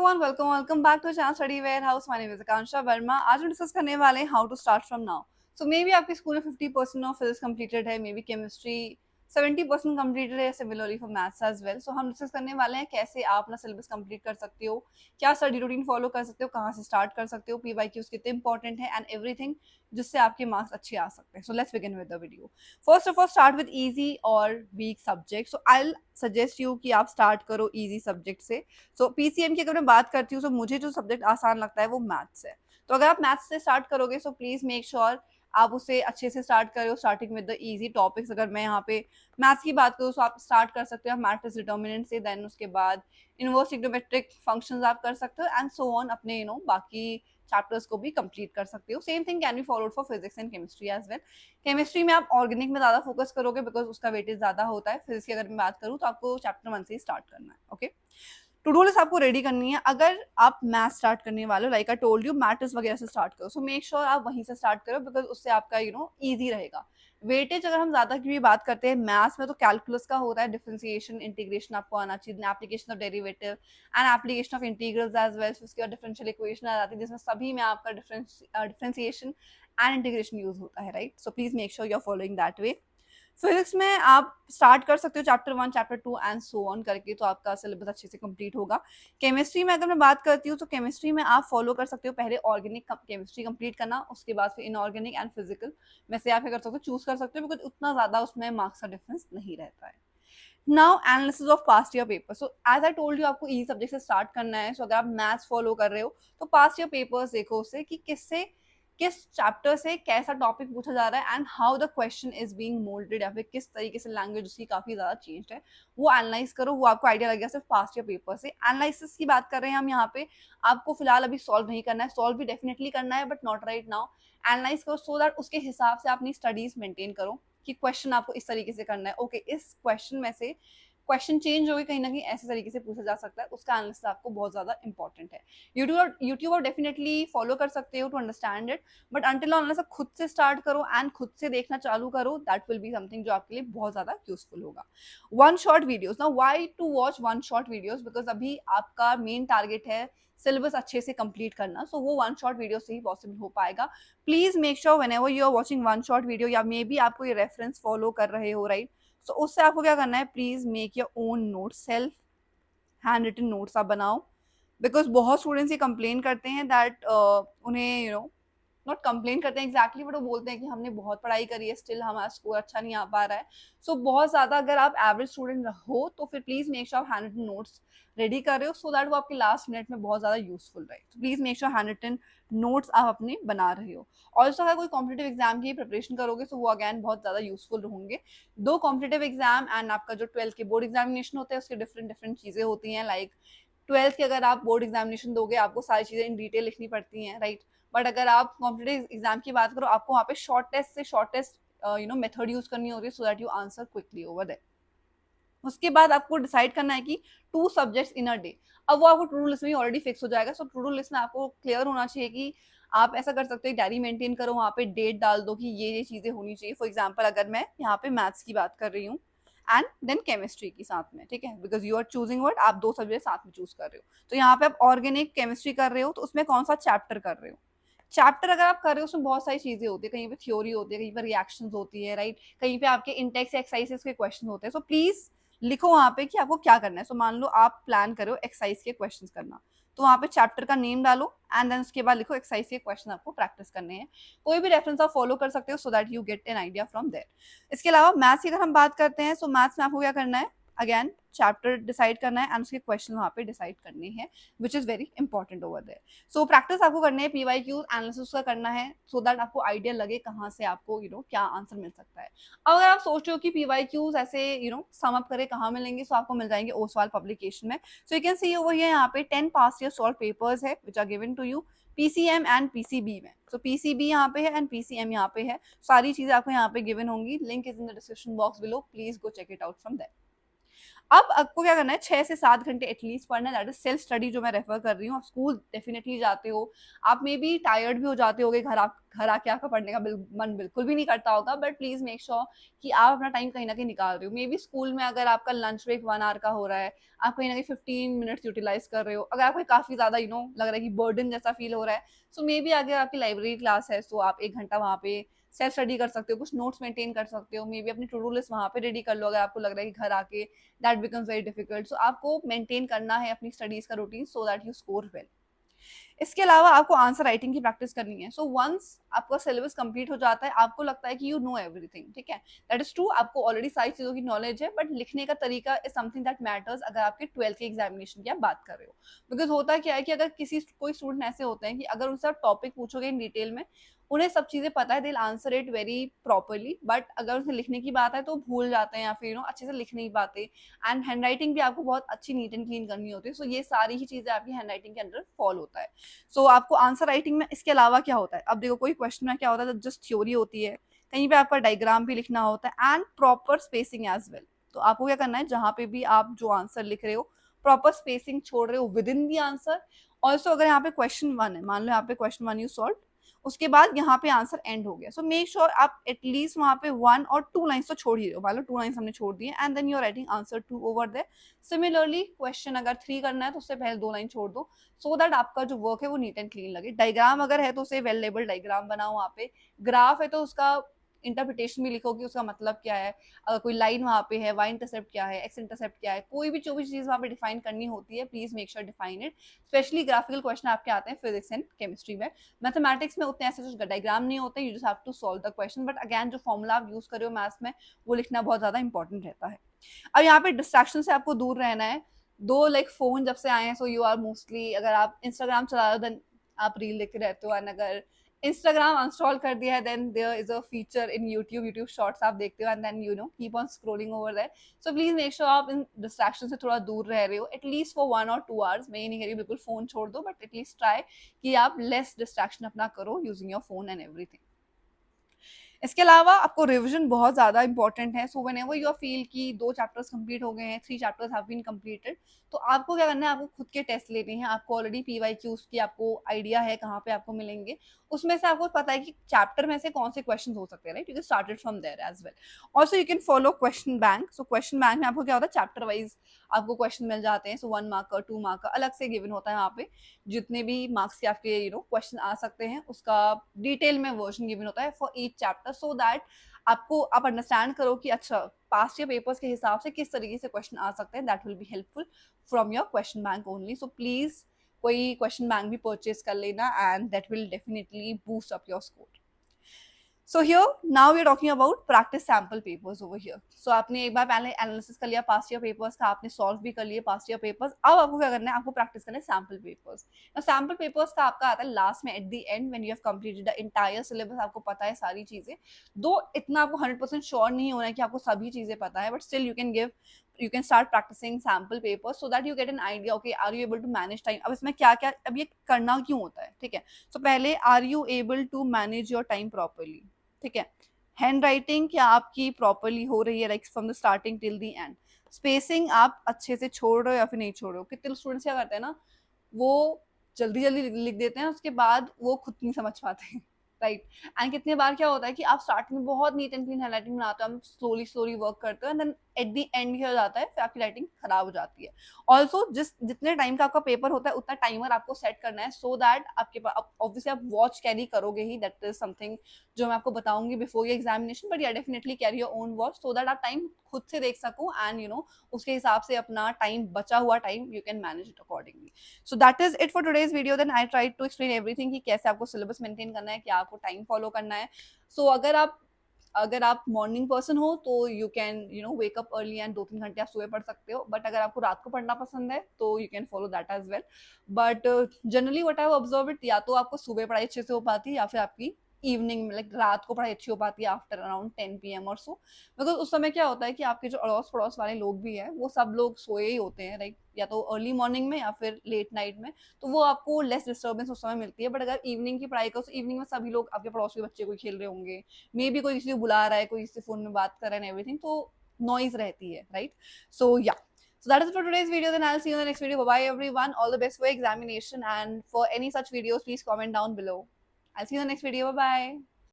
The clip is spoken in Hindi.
Everyone, welcome back to channel study warehouse. My name is Aakanksha Verma. आज हम डिस्कस करने वाले हैं how to start from now. So maybe आपके स्कूल में 50% ऑफ फिजिक्स कंप्लीटेड है, मे बी केमिस्ट्री 70% कंप्लीटेड है, similarly for maths as well. So हम डिस्कस करने वाले हैं कैसे आप अपना सिलेबस कंप्लीट कर सकते हो, क्या स्टडी रूटीन फॉलो कर सकते हो, कहाँ से स्टार्ट कर सकते हो, पीवाईक्यूज कितने इंपॉर्टेंट है एंड एवरीथिंग, जिससे आपके मार्क्स अच्छे आ सकते हैं। So let's begin with the video. First of all start with easy और weak subject. So I suggest you कि आप स्टार्ट करो इजी सब्जेक्ट से। सो पीसीएम की अगर मैं बात करती हूँ, तो मुझे जो सब्जेक्ट आसान लगता है वो मैथ्स है। तो अगर आप मैथ्स से स्टार्ट करोगे, सो प्लीज मेक श्योर आप उसे अच्छे से स्टार्ट करो, starting with the easy topics. अगर मैं यहाँ पे मैथ्स की बात करूँ, तो आप स्टार्ट कर सकते हो मैट्रिक्स डिटर्मिनेंट से, देन उसके बाद इनवर्स ट्रिग्नोमेट्रिक फंक्शंस आप कर सकते हो एंड सो ऑन। अपने बाकी चैप्टर्स को भी कंप्लीट कर सकते हो। Same thing can be followed for physics and chemistry as well. Chemistry में आप ऑर्गेनिक में ज्यादा फोकस करोगे बिकॉज उसका वेटेज ज्यादा होता है। फिजिक्स की अगर मैं बात करूँ, तो आपको चैप्टर 1 से ही स्टार्ट करना है। ओके, टू डू लिस्ट आपको रेडी करनी है। अगर आप मैथ स्टार्ट करने वाले हो, like I told you, matrix वगैरह से स्टार्ट करो। सो मेक श्योर आप वहीं से स्टार्ट करो बिकॉज उससे आपका इजी रहेगा। वेटेज अगर हम ज्यादा की भी बात करते हैं मैथ्स में, तो कैलकुलस का होता है, डिफरेंशिएशन इंटीग्रेशन आपको आना चाहिए, application of derivative and application of integrals as well. उसके बाद डिफरेंशियल इक्वेशन आ जाती है, जिसमें सभी में आपका डिफरेंशिएशन एंड इंटीग्रेशन यूज होता है, right. So please make sure you are following that way. Physics में आप स्टार्ट कर सकते हो chapter 1, chapter 2 and so on करके, तो आपका सिलेबस अच्छे से कंप्लीट होगा। केमिस्ट्री में अगर मैं बात करती हूँ, तो केमिस्ट्री में आप फॉलो कर सकते हो पहले ऑर्गेनिक केमिस्ट्री कंप्लीट करना, उसके बाद फिर इनऑर्गेनिक एंड फिजिकल में से आप क्या कर सकते हो, चूज कर सकते हो, बिकॉज उतना ज्यादा उसमें मार्क्स का डिफरेंस नहीं रहता है। Now analysis of past year paper. So as I told you, आपको ई सब्जेक्ट से स्टार्ट करना है। सो अगर आप मैथ्स फॉलो कर रहे हो, तो पास्ट ईयर पेपर्स देखो उससे कि किस चैप्टर से कैसा टॉपिक पूछा जा रहा है and how the question is being moulded, या फिर किस तरीके से लैंग्वेज उसकी काफी ज्यादा चेंज है, वो एनालाइज करो। वो आपको आइडिया लगेगा सिर्फ पास्ट ईयर पेपर से। एनालिसिस की बात कर रहे हैं हम यहाँ पे, आपको फिलहाल अभी सॉल्व नहीं करना है, सॉल्व भी डेफिनेटली करना है but not right now. Analyse करो सो दैट उसके हिसाब से अपनी स्टडीज मेंटेन करो कि क्वेश्चन आपको इस तरीके से करना है। ओके, इस क्वेश्चन में से क्वेश्चन चेंज होगी कहीं ना कहीं, ऐसे तरीके से पूछा जा सकता है, उसका एनालिसिस आपको बहुत ज्यादा इंपॉर्टेंट है। यूट्यूब और डेफिनेटली फॉलो कर सकते हो to understand it, but until unless आप खुद से स्टार्ट करो एंड खुद से देखना चालू करो, दैट विल बी समथिंग जो आपके लिए बहुत ज्यादा यूजफुल होगा। One shot videos. Now why to watch one shot videos, because अभी आपका मेन टारगेट है सिलेबस अच्छे से कंप्लीट करना, सो वो वन शॉट वीडियो से ही पॉसिबल हो पाएगा। Please make sure whenever you are watching one shot video, या मे बी आपको ये रेफरेंस फॉलो कर रहे हो, राइट। सो उससे आपको क्या करना है, please make your own notes, self handwritten notes आप बनाओ। बिकॉज बहुत स्टूडेंट्स ये कंप्लेन करते हैं दैट उन्हें नॉट कंप्लेन करते हैं एग्जैक्टली, बट वो बोलते हैं कि हमने बहुत पढ़ाई करी है, स्टिल हमारा स्कोर अच्छा नहीं आ पा रहा है। सो बहुत ज्यादा अगर आप एवरेज स्टूडेंट हो, तो फिर प्लीज मेक श्योर आप हैंड रिटन नोट्स रेडी कर रहे हो, सो दैट वो आपके लास्ट मिनट में बहुत ज्यादा यूजफुल रहे। तो please make sure handwritten notes आप अपने बना रहे हो। ऑल्सो अगर कोई कॉम्पिटेटिव एग्जाम की प्रिपरेशन करोगे, तो वो अगैन बहुत ज्यादा यूजफुल होंगे। दो कॉम्पिटेटिव एग्जाम एंड आपका जो 12th के बोर्ड एग्जामिनेशन होते हैं, उसके डिफरेंट डिफरेंट चीजें होती हैं। लाइक 12th के अगर आप बोर्ड एग्जामिनेशन दोगे, आपको सारी चीजें इन डिटेल लिखनी पड़ती हैं, राइट। बट अगर आप कॉम्पिटेटिव एग्जाम की बात करो, आपको वहाँ पे शॉर्ट टेस्ट से शॉर्ट टेस्ट मेथड यूज करनी होती है, so that you answer quickly over there. उसके बाद आपको डिसाइड करना है कि 2 सब्जेक्ट्स इन अ डे। अब वो आपको टू डू लिस्ट में ऑलरेडी फिक्स हो जाएगा। सो टू डू लिस्ट में आपको क्लियर होना चाहिए कि आप ऐसा कर सकते हो, डायरी मेंटेन करो, वहाँ पे डेट डाल दो कि ये चीजें होनी चाहिए। फॉर एग्जाम्पल अगर मैं यहाँ पे मैथ्स की बात कर रही हूँ एंड देन केमिस्ट्री की साथ में, ठीक है, because you are choosing word, आप 2 सब्जेक्ट साथ में चूज कर रहे हो। तो यहाँ पे आप ऑर्गेनिक केमिस्ट्री कर रहे हो, तो उसमें कौन सा चैप्टर कर रहे हो। चैप्टर अगर आप कर रहे हो, उसमें बहुत सारी चीजें होती है, कहीं पे थ्योरी होती है, कहीं पे रिएक्शंस होती है, राइट, कहीं पे आपके इंटेक्स एक्सरसाइजेस के क्वेश्चन होते हैं। सो प्लीज लिखो वहां पे कि आपको क्या करना है। सो मान लो आप प्लान करो एक्सरसाइज के क्वेश्चंस करना, तो वहां पे चैप्टर का नेम डालो एंड देन उसके बाद लिखो एक्सरसाइज के क्वेश्चन आपको प्रैक्टिस करने हैं। कोई भी रेफरेंस आप फॉलो कर सकते हो, so that you get an idea from there. इसके अलावा मैथ्स की अगर हम बात करते हैं, सो मैथ्स में आपको क्या करना है, अगेन चैप्टर डिसाइड करना है एंड उसके क्वेश्चन वहां पे डिसाइड करने हैं, which is very important over there. So practice आपको करनी है, पीवाईक्यू एनालिसिस का करना है, सो दैट आपको आइडिया लगे कहाँ से आपको क्या आंसर मिल सकता है। अब अगर आप सोच रहे हो कि पीवाईक्यूज ऐसे सम अप करे कहाँ मिलेंगे, सो आपको मिल जाएंगे ओसवाल पब्लिकेशन में। So you can see over here, यहाँ पे 10 पास्ट ईयर सॉल्व पेपर्स है which are given to you PCM and PCB में। सो पीसीबी यहाँ पे है एंड पीसीएम यहाँ पे है, सारी चीजें आपको यहाँ पे गिवन होंगी। Link is in the description box below, please go check it out from there. अब आपको क्या करना है, 6 से 7 घंटे एटलीस्ट पढ़ना है। दैट इज सेल्फ स्टडी जो मैं रेफर कर रही हूँ। आप स्कूल डेफिनेटली जाते हो, आप मे बी टायर्ड भी हो जाते होगे, घर आके आपका पढ़ने का मन बिल्कुल भी नहीं करता होगा, बट प्लीज मेक श्योर कि आप अपना टाइम कहीं ना कहीं निकाल रहे हो। मे बी स्कूल में अगर आपका लंच ब्रेक 1 आवर का हो रहा है, आप कहीं ना कहीं 15 मिनट्स यूटिलाइज कर रहे हो। अगर आपको काफी ज्यादा लग रहा है कि बर्डन जैसा फील हो रहा है, सो मे बी अगर आपकी लाइब्रेरी क्लास है, सो आप 1 घंटा वहाँ पे सेल्फ स्टडी कर सकते हो, कुछ नोट्स मेंटेन कर सकते हो, मे बी अपनी टू डू लिस्ट वहाँ पे रेडी कर लो अगर आपको लग रहा है कि घर आके दैट बिकम्स वेरी डिफिकल्ट। सो आपको मेंटेन करना है अपनी स्टडीज का routine so that you score well. इसके अलावा आपको आंसर राइटिंग की प्रैक्टिस करनी है। सो वंस आपका सिलेबस कंप्लीट हो जाता है, आपको लगता है कि यू नो एवरीथिंग, ठीक है, दैट इज ट्रू, आपको ऑलरेडी सारी चीजों की नॉलेज है, बट लिखने का तरीका इज समथिंग दैट मैटर्स अगर आपके 12th के एग्जामिनेशन की आप बात कर रहे हो। बिकॉज होता क्या है कि अगर कोई स्टूडेंट ऐसे होते हैं कि अगर उनसे आप टॉपिक पूछोगे इन डिटेल में, उन्हें सब चीजें पता है, they will answer it very properly, but अगर उन्हें लिखने की बात है तो भूल जाते हैं या फिर अच्छे से लिख नहीं पाते। एंड हैंड राइटिंग भी आपको बहुत अच्छी नीट एंड क्लीन करनी होती है। सो ये सारी ही चीजें आपकी हैंड राइटिंग के अंदर फॉल होता है। सो आपको आंसर राइटिंग में इसके अलावा क्या होता है, अब देखो कोई क्वेश्चन में क्या होता है, जस्ट थ्योरी होती है, कहीं पे आपका डायग्राम भी लिखना होता है and proper spacing as well. तो आपको क्या करना है, जहां पे भी आप जो आंसर लिख रहे हो, प्रॉपर स्पेसिंग छोड़ रहे हो with in the answer. Also अगर यहाँ पे क्वेश्चन 1 है, मान लो यहाँ पे क्वेश्चन 1 यू सॉल्व, उसके बाद यहाँ पे आंसर एंड हो गया, सो मेक श्योर आप एटलीस्ट वहां पे 1 और 2 लाइन्स तो छोड़ ही रहे हो। मान लो 2 लाइन्स हमने छोड़ दी and then you are writing answer 2 over there. Similarly question अगर 3 करना है तो उससे पहले 2 लाइन छोड़ दो, सो दैट आपका जो वर्क है वो नीट एंड क्लीन लगे। डायग्राम अगर है तो उसे वेल लेबल डायग्राम बनाओ, वहाँ पे ग्राफ है तो उसका इंटरप्रिटेशन भी लिखो कि उसका मतलब क्या है। अगर कोई लाइन वहाँ पे है, वाई इंटरसेप्ट क्या है, एक्स इंटरसेप्ट क्या है, कोई भी जो भी चीज वहाँ पे डिफाइन करनी होती है, please make sure define it. Specially graphical question आपके आते हैं फिजिक्स एंड केमिस्ट्री में। मैथमेटिक्स में उतने ऐसे कुछ डायग्राम नहीं होते, you just have to solve the question, but again जो फॉर्मूला आप यूज कर रहे हो मैथ्स में, वो लिखना बहुत ज्यादा इंपॉर्टेंट रहता है। अब यहाँ पे डिस्ट्रैक्शन से आपको दूर रहना है। दो लाइक फोन जब से आए हैं, सो यू आर मोस्टली, अगर आप इंस्टाग्राम चला रहे हो देन आप रील देखते रहते हो, एंड अगर इंस्टाग्राम अनस्टॉल कर दिया है then there is a feature in YouTube shorts आप देखते हो, and then keep on scrolling over there. So please make sure आप इन डिस्ट्रैक्शन से थोड़ा दूर रह रहे हो एटलीस्ट फॉर 1 और 2 आवर्स। मैं ये नहीं कह रही बिल्कुल फोन छोड़ दो, बट एटलीस्ट ट्राई कि आप लेस डिस्ट्रैक्शन अपना करो using your phone and everything. इसके अलावा आपको रिवीजन बहुत ज्यादा इंपॉर्टेंट है। सो व्हेनेवर यू फील कि 2 चैप्टर्स कंप्लीट हो गए हैं, 3 चैप्टर्स हैव बीन कंप्लीटेड, तो आपको क्या करना है, आपको खुद के टेस्ट लेने हैं। आपको ऑलरेडी पीवाईक्यूज की आपको आइडिया है कहाँ पे आपको मिलेंगे, उसमें से आपको पता है कि चैप्टर में से कौन से क्वेश्चन हो सकते हैं, right, you can started from there as well. Also you can follow question bank. So question bank में आपको क्या होता है, चैप्टर वाइज आपको क्वेश्चन मिल जाते हैं। सो 1 मार्क का 2 मार्क का अलग से गिवन होता है, वहाँ पे जितने भी मार्क्स के आपके क्वेश्चन आ सकते हैं उसका डिटेल में वर्जन गिवन होता है for each chapter, so that आप अंडरस्टैंड करो कि अच्छा पास्ट ईयर पेपर्स के हिसाब से किस तरीके से क्वेश्चन आ सकते हैं। That will be helpful from your question bank only. So please कोई क्वेश्चन बैंक भी परचेज कर लेना and that will definitely boost up your score. So here now we are talking about practice sample papers over here. So आपने एक बार पहले एनालिसिस कर लिया पास्ट ईयर पेपर्स का, आपने सॉल्व भी कर लिए पास्ट ईयर पेपर्स। अब आपको क्या करना है, आपको प्रैक्टिस करना है सैम्पल पेपर्स। सैम्पल पेपर्स का आपका आता है लास्ट में, eight the and when you have completed the entire syllabus, आपको पता है सारी चीजें। दो इतना आपको 100% श्योर नहीं होना है कि आपको सभी चीजें पता है, but still you can start practicing sample papers so that you get an idea, okay, are you able to manage time। अब इसमें क्या क्या, अब ये करना क्यों होता है, ठीक है। सो पहले are you able to manage your time properly, ठीक है। हैंड राइटिंग क्या आपकी प्रॉपरली हो रही है, like from the starting till the end. Spacing आप अच्छे से छोड़ रहे हो या फिर नहीं छोड़ रहे हो। कितने स्टूडेंट्स क्या करते हैं ना, वो जल्दी जल्दी लिख देते हैं, उसके बाद वो खुद नहीं समझ पाते, राइट। एंड कितने बार क्या होता है कि आप स्टार्टिंग में बहुत नीट एंड क्लीन हैंडराइटिंग बनाते हो, हम स्लोली स्लोली वर्क करते हो, and then at the end क्या हो जाता है, फिर आपकी राइटिंग खराब हो जाती है। ऑल्सो जितने टाइम का आपका पेपर होता है उतना टाइमर आपको सेट करना है, सो दैट आपके पास ऑब्वियसली आप वॉच कैरी करोगे ही, दैट इज समथिंग जो मैं आपको बताऊंगी बिफोर योर एग्जामिनेशन, बट या definitely carry your own watch so that आप टाइम खुद से देख सको एंड उसके हिसाब से अपना टाइम, बचा हुआ time, you can manage it accordingly. So that is it for today's video. Then I try to explain everything कि कैसे आपको सिलेबस मेंटेन करना है, क्या आपको टाइम फॉलो करना है। सो अगर आप मॉर्निंग पर्सन हो तो you can wake up early and 2-3 घंटे आप सुबह पढ़ सकते हो, बट अगर आपको रात को पढ़ना पसंद है तो you can follow that as well. But generally what I have observe it, या तो आपको सुबह पढ़ाई अच्छे से हो पाती है या फिर आपकी इवनिंग में, लाइक रात को पढ़ाई अच्छी हो पाती है आफ्टर अराउंड 10 PM और सो। बिकॉज उस समय क्या होता है कि आपके जो अड़ोस पड़ोस वाले लोग भी हैं वो सब लोग सोए ही होते हैं, लाइक या तो अर्ली मॉर्निंग में या फिर लेट नाइट में, तो वो आपको लेस डिस्टर्बेंस उस समय मिलती है। बट अगर इवनिंग की पढ़ाई करो तो इवनिंग में सभी लोग, आपके पड़ोस के बच्चे कोई खेल रहे होंगे, मे बी कोई किसी को बुला रहा है, कोई किसी फोन में बात कर रहा है एवरीथिंग, तो नॉइज रहती है, राइट। सो या So that is it for today's video. Then I'll see you in the next video. Bye bye everyone. All the best for examination, and for any such videos, please comment down below. I'll see you in the next video. Bye bye.